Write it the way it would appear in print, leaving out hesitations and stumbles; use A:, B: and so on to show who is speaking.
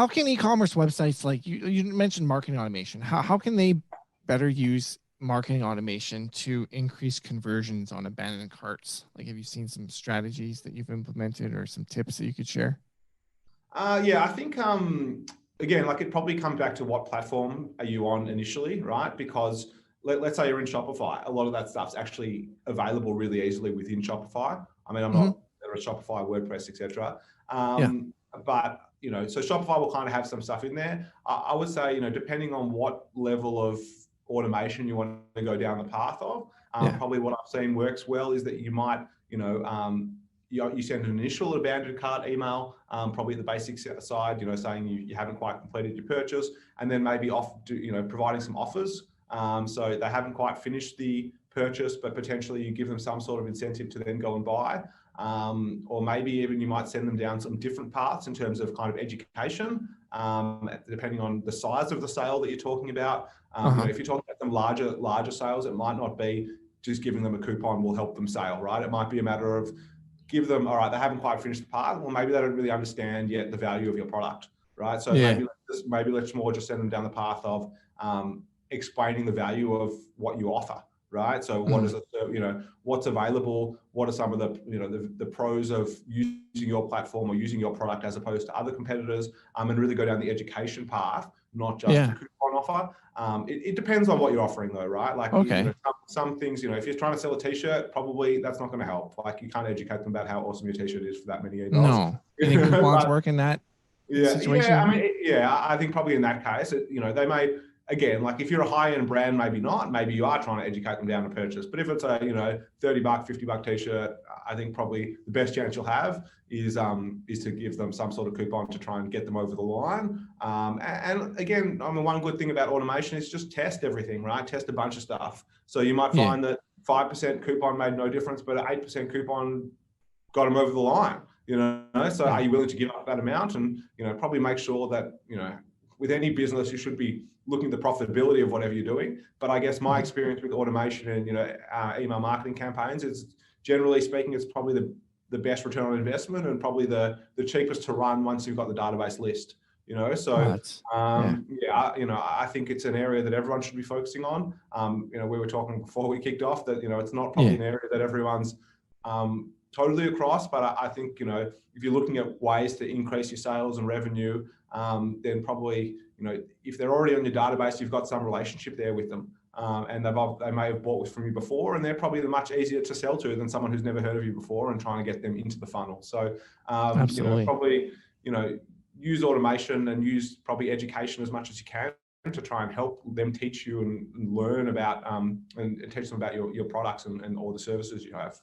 A: how can e-commerce websites, like you mentioned marketing automation, how can they better use marketing automation to increase conversions on abandoned carts? Like, have you seen some strategies that you've implemented or some tips that you could share?
B: Yeah, I think, again, like it probably comes back to what platform are you on initially, right? Because let's say you're in Shopify. A lot of that stuff's actually available really easily within Shopify. I mean, I'm
A: Mm-hmm.
B: not there are Shopify, WordPress, etc.
A: Yeah.
B: But so Shopify will kind of have some stuff in there. I would say, depending on what level of automation you want to go down the path of, probably what I've seen works well is that you might, you send an initial abandoned cart email, probably the basic side, saying you haven't quite completed your purchase, and then maybe providing some offers. So they haven't quite finished the purchase, but potentially you give them some sort of incentive to then go and buy. Or maybe even you might send them down some different paths in terms of kind of education, depending on the size of the sale that you're talking about. If you're talking about some larger sales, it might not be just giving them a coupon will help them sale, right? It might be a matter of give them, all right, they haven't quite finished the part, or maybe they don't really understand yet the value of your product, right? So maybe let's more just send them down the path of explaining the value of what you offer, right? So what is it, what's available? What are some of the pros of using your platform or using your product as opposed to other competitors? And really go down the education path, not just a coupon offer. It depends on what you're offering though, right? Like, some things, if you're trying to sell a t-shirt, probably that's not going to help. Like, you can't educate them about how awesome your t-shirt is for that many emails.
A: No. You think coupons work in that situation?
B: Yeah, I think probably in that case, they may, again, like if you're a high-end brand, maybe not. Maybe you are trying to educate them down to purchase. But if it's a $30, $50 t-shirt, I think probably the best chance you'll have is to give them some sort of coupon to try and get them over the line. And again, one good thing about automation is just test everything, right? Test a bunch of stuff. So you might find that 5% coupon made no difference, but an 8% coupon got them over the line. So are you willing to give up that amount? And probably make sure that with any business, you should be looking at the profitability of whatever you're doing. But I guess my experience with automation and email marketing campaigns is, generally speaking, it's probably the best return on investment and probably the cheapest to run once you've got the database list. I think it's an area that everyone should be focusing on. We were talking before we kicked off that it's not probably an area that everyone's totally across, but I think if you're looking at ways to increase your sales and revenue, then probably if they're already on your database, you've got some relationship there with them, and they may have bought from you before, and they're probably much easier to sell to than someone who's never heard of you before and trying to get them into the funnel. So probably use automation and use probably education as much as you can to try and help them teach you and learn about and teach them about your products and all the services you have.